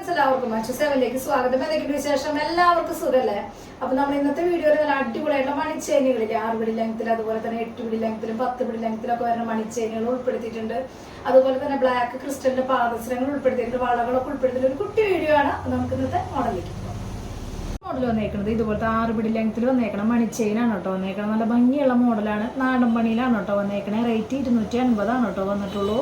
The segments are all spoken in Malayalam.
എല്ലാവർക്കും അച്ഛസേവനിലേക്ക് സ്വാഗതം. എന്തൊക്കെയുണ്ട് വിശേഷം? എല്ലാവർക്കും സുഖല്ലേ? അപ്പൊ നമ്മൾ ഇന്നത്തെ വീഡിയോയിൽ നല്ല അടിപൊളിയായിട്ടുള്ള മണിച്ചേനുകളില്ലേ, 6 പിടി ലെങ്ത്തിൽ, അതുപോലെ തന്നെ 8 പിടി ലെങ്ത്തിലും 10 പിടി ലെങ്ത്തിലൊക്കെ വരുന്ന മണിച്ചേനുകൾ ഉൾപ്പെടുത്തിയിട്ടുണ്ട്. അതുപോലെ തന്നെ ബ്ലാക്ക് ക്രിസ്റ്റലിന്റെ പാദസരങ്ങൾ ഉൾപ്പെടുത്തിയിട്ടുണ്ട്, വളകളൊക്കെ ഉൾപ്പെടുത്തിയിട്ട് ഒരു കുട്ടി വീഡിയോ ആണ്. നമുക്ക് ഇന്നത്തെ മോഡലിലേക്ക് മോഡൽ വന്നേക്കുന്നത് ഇതുപോലത്തെ 6 പിടി ലെങ്ത്തിൽ വന്നേക്കണം മണിച്ചെയിനാണ് കേട്ടോ വന്നേക്കണം. നല്ല ഭംഗിയുള്ള മോഡലാണ്, നാടൻ പണിയിലാണ് കേട്ടോ വന്നേക്കണേ. റേറ്റ് 250 ആണ് കേട്ടോ വന്നിട്ടുള്ളൂ.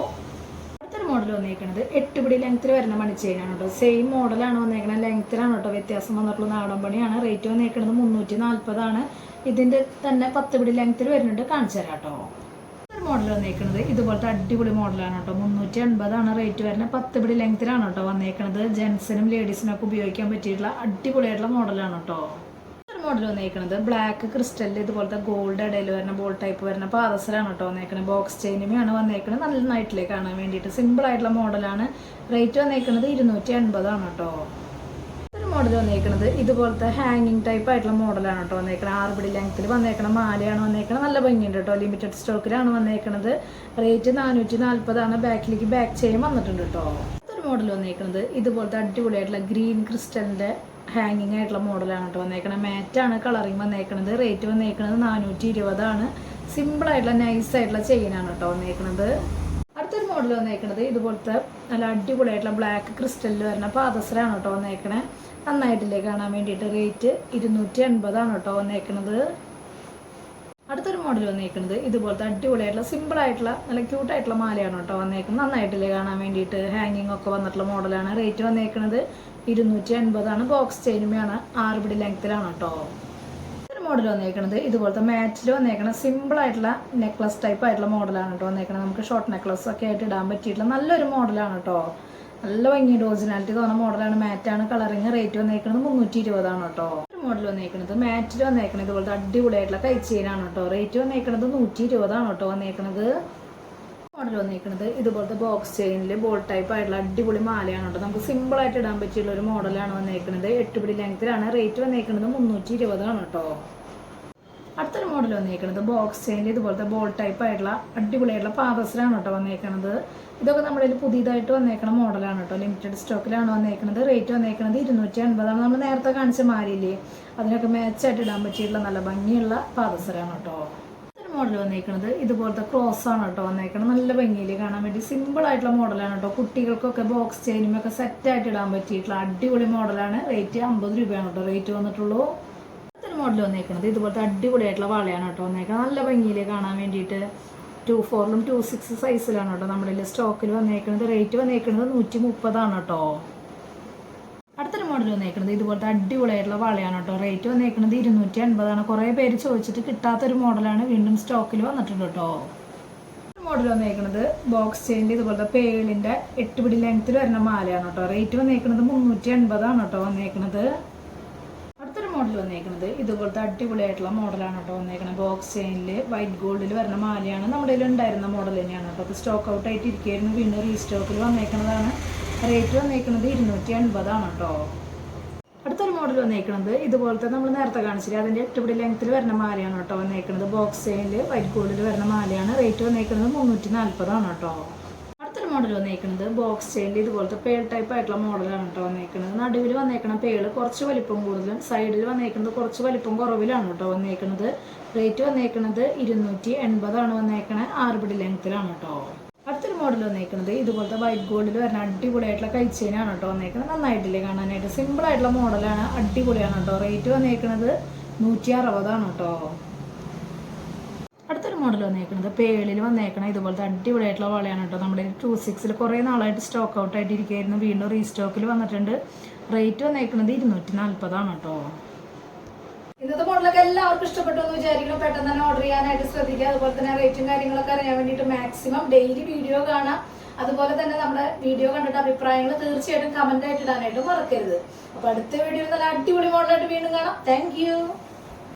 മോഡൽ വന്നേക്കുന്നത് 8 പിടി ലെങ്ത്തിൽ വരുന്ന മണിച്ചെയിനാണ് കേട്ടോ. സെയിം മോഡലാണ് വന്നേക്കുന്നത്, ലെങ്ത്തിലാണ് കേട്ടോ വ്യത്യാസം വന്നിട്ടുള്ള. നാടൻ പണിയാണ്. റേറ്റ് വന്നേക്കുന്നത് 340 ആണ്. ഇതിന്റെ തന്നെ 10 പിടി ലെങ്ത്തിൽ വരുന്നുണ്ട്, കാണിച്ചു തരാം കേട്ടോ. മോഡൽ വന്നേക്കുന്നത് ഇതുപോലത്തെ അടിപൊളി മോഡലാണ് കേട്ടോ. 380 ആണ് റേറ്റ് വരുന്നത്. 10 പിടി ലെങ്ത്തിലാണ് കേട്ടോ വന്നേക്കുന്നത്. ജെൻസിനും ലേഡീസിനും ഒക്കെ ഉപയോഗിക്കാൻ പറ്റിയിട്ടുള്ള അടിപൊളിയായിട്ടുള്ള മോഡലാണ് കേട്ടോ. മോഡൽ വന്നേക്കുന്നത് ബ്ലാക്ക് ക്രിസ്റ്റലിൽ ഇതുപോലത്തെ ഗോൾഡ് ഇടയിൽ വരുന്ന ബോൾ ടൈപ്പ് വരുന്ന പാദസരാണ് കേട്ടോ വന്നേക്കുന്നത്. ബോക്സ് ചെയിനുമാണ് വന്നേക്കുന്നത്. നല്ല നൈറ്റിലേക്ക് കാണാൻ വേണ്ടിയിട്ട് സിമ്പിൾ ആയിട്ടുള്ള മോഡലാണ്. റേറ്റ് വന്നേക്കുന്നത് 280 ആണ് കേട്ടോ. ഒരു മോഡൽ വന്നേക്കുന്നത് ഇതുപോലത്തെ ഹാങ്ങിങ് ടൈപ്പ് ആയിട്ടുള്ള മോഡലാണ് കേട്ടോ വന്നേക്കുന്നത്. 6 പിടി ലെങ്ത്തിൽ വന്നേക്കുന്ന മാലയാണ് വന്നേക്കുന്നത്. നല്ല ഭംഗിയുണ്ട് കേട്ടോ. ലിമിറ്റഡ് സ്റ്റോക്കിലാണ് വന്നേക്കുന്നത്. റേറ്റ് 440 ആണ്. ബാക്കിലേക്ക് ബാക്ക് ചെയിൻ വന്നിട്ടുണ്ട് കേട്ടോ. ഒരു മോഡൽ വന്നേക്കുന്നത് ഇതുപോലത്തെ അടിപൊളിയായിട്ടുള്ള ഗ്രീൻ ക്രിസ്റ്റലിന്റെ ഹാങ്ങിങ് ആയിട്ടുള്ള മോഡലാണ് കേട്ടോ വന്നേക്കണത്. മാറ്റാണ് കളറിങ് വന്നേക്കണത്. റേറ്റ് വന്നേക്കണത് 420 ആണ്. സിമ്പിൾ ആയിട്ടുള്ള നൈസ് ആയിട്ടുള്ള ചെയിനാണ് കേട്ടോ വന്നേക്കണത്. അടുത്തൊരു മോഡൽ വന്നേക്കണത് ഇതുപോലത്തെ നല്ല അടിപൊളിയായിട്ടുള്ള ബ്ലാക്ക് ക്രിസ്റ്റലിൽ വരുന്ന പാദസരാണ് കേട്ടോ വന്നേക്കണേ. നന്നായിട്ടില്ലേ കാണാൻ വേണ്ടിയിട്ട്. റേറ്റ് 280 ആണ് കേട്ടോ വന്നേക്കണത്. അടുത്തൊരു മോഡൽ വന്നേക്കുന്നത് ഇതുപോലത്തെ അടിപൊളിയായിട്ടുള്ള സിമ്പിൾ ആയിട്ടുള്ള നല്ല ക്യൂട്ടായിട്ടുള്ള മാലയാണ് കേട്ടോ വന്നേക്കുന്നത്. നന്നായിട്ടില്ലേ കാണാൻ വേണ്ടിയിട്ട്. ഹാങ്ങിങ് ഒക്കെ വന്നിട്ടുള്ള മോഡലാണ്. റേറ്റ് വന്നേക്കുന്നത് 280 ആണ്. ബോക്സ് ചെയിനുമാണ്. 6 പിടി ലെങ്ത്തിലാണ് കേട്ടോ. ഒരു മോഡൽ വന്നേക്കുന്നത് ഇതുപോലത്തെ മാറ്റിൽ വന്നേക്കണ സിമ്പിൾ ആയിട്ടുള്ള നെക്ലസ് ടൈപ്പ് ആയിട്ടുള്ള മോഡലാണ് കേട്ടോ വന്നേക്കുന്നത്. നമുക്ക് ഷോർട്ട് നെക്ലസ് ഒക്കെ ആയിട്ട് ഇടാൻ പറ്റിയിട്ടുള്ള നല്ലൊരു മോഡലാണ് കേട്ടോ. നല്ല ഭംഗിയുടെ ഒറിജിനാലിറ്റി തോന്നുന്ന മോഡലാണ്. മാറ്റാണ് കളറിങ്. റേറ്റ് വന്നേക്കുന്നത് 320 ആണ് കേട്ടോ. ഒരു മോഡൽ വന്നേക്കുന്നത് മാറ്റിൽ വന്നേക്കുന്നത് ഇതുപോലത്തെ അടിപൊളിയായിട്ടുള്ള കൈ ചെയിനാണ് കേട്ടോ. റേറ്റ് വന്നേക്കുന്നത് 120 ആണ് കേട്ടോ വന്നേക്കുന്നത്. മോഡൽ വന്നേക്കുന്നത് ഇതുപോലത്തെ ബോക്സ് ചെയിനിൽ ബോൾ ടൈപ്പ് ആയിട്ടുള്ള അടിപൊളി മാലയാണ് കേട്ടോ. നമുക്ക് സിമ്പിൾ ആയിട്ട് ഇടാൻ പറ്റിയുള്ള ഒരു മോഡലാണ് വന്നേക്കുന്നത്. 8 പിടി ലെങ്ത്തിലാണ്. റേറ്റ് വന്നേക്കുന്നത് 320 ആണ് കേട്ടോ. അടുത്തൊരു മോഡൽ വന്നേക്കുന്നത് ബോക്സ് ചെയിനിൽ ഇതുപോലത്തെ ബോൾ ടൈപ്പ് ആയിട്ടുള്ള അടിപൊളിയായിട്ടുള്ള പാദസരാണ് കേട്ടോ വന്നേക്കുന്നത്. ഇതൊക്കെ നമ്മുടെ കയ്യിൽ പുതിയതായിട്ട് വന്നേക്കുന്ന മോഡലാണ് കേട്ടോ. ലിമിറ്റഡ് സ്റ്റോക്കിലാണ് വന്നേക്കുന്നത്. റേറ്റ് വന്നേക്കുന്നത് 280 ആണ്. നമ്മൾ നേരത്തെ കാണിച്ച മാലയില്ലേ, അതിനൊക്കെ മാച്ചായിട്ട് ഇടാൻ പറ്റിയിട്ടുള്ള നല്ല ഭംഗിയുള്ള പാദസരാണ് കേട്ടോ. മോഡൽ വന്നേക്കുന്നത് ഇതുപോലത്തെ ക്രോസ് ആണ് കേട്ടോ വന്നേക്കുന്നത്. നല്ല ഭംഗിയിൽ കാണാൻ വേണ്ടി സിമ്പിൾ ആയിട്ടുള്ള മോഡലാണ് കേട്ടോ. കുട്ടികൾക്കൊക്കെ ബോക്സ് ചെയിനുമൊക്കെ സെറ്റായിട്ട് ഇടാൻ പറ്റിയിട്ടുള്ള അടിപൊളി മോഡലാണ്. റേറ്റ് 50 രൂപയാണ് കേട്ടോ റേറ്റ് വന്നിട്ടുള്ളൂ. അടുത്തൊരു മോഡൽ വന്നേക്കുന്നത് ഇതുപോലത്തെ അടിപൊളിയായിട്ടുള്ള വളയാണ് കേട്ടോ വന്നേക്കുന്നത്. നല്ല ഭംഗിയിൽ കാണാൻ വേണ്ടിയിട്ട് 2/4 2/6 സൈസിലാണ് കേട്ടോ നമ്മുടെ സ്റ്റോക്കിൽ വന്നേക്കുന്നത്. റേറ്റ് വന്നേക്കുന്നത് 130 ആണ് കേട്ടോ. അടുത്തൊരു മോഡൽ വന്നേക്കുന്നത് ഇതുപോലത്തെ അടിപൊളിയായിട്ടുള്ള വളയാണ് കേട്ടോ. റേറ്റ് വന്നേക്കുന്നത് 280 ആണ്. കുറേ പേര് ചോദിച്ചിട്ട് കിട്ടാത്തൊരു മോഡലാണ്. വീണ്ടും സ്റ്റോക്കിൽ വന്നിട്ടുണ്ട് കേട്ടോ. മോഡൽ വന്നേക്കുന്നത് ബോക്സ് ചെയിനിൽ ഇതുപോലത്തെ പേളിന്റെ 8 പിടി ലെങ്ത്തിൽ വരുന്ന മാലയാണ് കേട്ടോ. റേറ്റ് വന്നേക്കുന്നത് 380 ആണ് കേട്ടോ വന്നേക്കുന്നത്. അടുത്തൊരു മോഡൽ വന്നേക്കുന്നത് ഇതുപോലത്തെ അടിപൊളിയായിട്ടുള്ള മോഡലാണ് കേട്ടോ വന്നേക്കുന്നത്. ബോക്സ് ചെയിനിൽ വൈറ്റ് ഗോൾഡിൽ വരുന്ന മാലയാണ്. നമ്മുടെ കയ്യിൽ ഉണ്ടായിരുന്ന മോഡൽ തന്നെയാണ് കേട്ടോ. അപ്പോൾ സ്റ്റോക്ക് ഔട്ട് ആയിട്ട് ഇരിക്കുകയായിരുന്നു. വീണ്ടും റീസ്റ്റോക്കിൽ വന്നേക്കുന്നതാണ്. റേറ്റ് വന്നേക്കുന്നത് 280 ആണ് കേട്ടോ. അടുത്തൊരു മോഡൽ വന്നേക്കുന്നത് ഇതുപോലത്തെ നമ്മൾ നേരത്തെ കാണിച്ചില്ല, അതിൻ്റെ 8 പിടി ലെങ്ത്തിൽ വരുന്ന മാലയാണ് കേട്ടോ വന്നേക്കുന്നത്. ബോക്സ് ചെയിനിൽ വൈറ്റ് ഗോൾഡിൽ വരുന്ന മാലയാണ്. റേറ്റ് വന്നേക്കുന്നത് 340 ആണ് കേട്ടോ. അടുത്തൊരു മോഡൽ വന്നേക്കുന്നത് ബോക്സ് ചെയിനിൽ ഇതുപോലത്തെ പേൾ ടൈപ്പ് ആയിട്ടുള്ള മോഡലാണ് കേട്ടോ വന്നേക്കുന്നത്. നടുവിൽ വന്നേക്കുന്ന പേള് കുറച്ച് വലിപ്പം കൂടുതലും, സൈഡിൽ വന്നേക്കുന്നത് കുറച്ച് വലിപ്പം കുറവിലാണ് കേട്ടോ വന്നേക്കുന്നത്. റേറ്റ് വന്നേക്കുന്നത് 280 ആണ് വന്നേക്കണത്. 6 പിടി ലെങ്ത്തിലാണ് കേട്ടോ. അടുത്തൊരു മോഡൽ വന്നേക്കുന്നത് ഇതുപോലത്തെ വൈറ്റ് ഗോൾഡിൽ വരുന്ന അടിപൊളിയായിട്ടുള്ള കൈച്ചെയിനാണ് കേട്ടോ വന്നേക്കുന്നത്. നന്നായിട്ടില്ലേ കാണാനായിട്ട്. സിമ്പിൾ ആയിട്ടുള്ള മോഡലാണ്. അടിപൊളിയാണ് കേട്ടോ. റേറ്റ് വന്നേക്കുന്നത് 160 ആണ് കേട്ടോ. അടുത്തൊരു മോഡൽ വന്നേക്കുന്നത് പേളിൽ വന്നേക്കണം ഇതുപോലത്തെ അടിപൊളിയായിട്ടുള്ള വളയാണ് കേട്ടോ. നമ്മുടെ 26 കുറേ നാളായിട്ട് സ്റ്റോക്ക് ഔട്ട് ആയിട്ട് ഇരിക്കുകയായിരുന്നു. വീണ്ടും റീസ്റ്റോക്കിൽ വന്നിട്ടുണ്ട്. റേറ്റ് വന്നേക്കുന്നത് 240 ആണ് കേട്ടോ. ഇന്നത്തെ മോഡലൊക്കെ എല്ലാവർക്കും ഇഷ്ടപ്പെട്ടു എന്ന് വിചാരിക്കണം. പെട്ടെന്ന് തന്നെ ഓർഡർ ചെയ്യാനായിട്ട് ശ്രദ്ധിക്കുക. അതുപോലെ തന്നെ റേറ്റും കാര്യങ്ങളൊക്കെ അറിയാൻ വേണ്ടിയിട്ട് മാക്സിമം ഡെയിലി വീഡിയോ കാണാം. അതുപോലെ തന്നെ നമ്മുടെ വീഡിയോ കണ്ടിട്ട് അഭിപ്രായങ്ങൾ തീർച്ചയായിട്ടും കമന്റ് ആയിട്ട് ഇടാനായിട്ട് മറക്കരുത്. അപ്പൊ അടുത്ത വീഡിയോയിൽ നല്ല അടിപൊളി മോഡലായിട്ട് വീണ്ടും കാണാം. Thank you.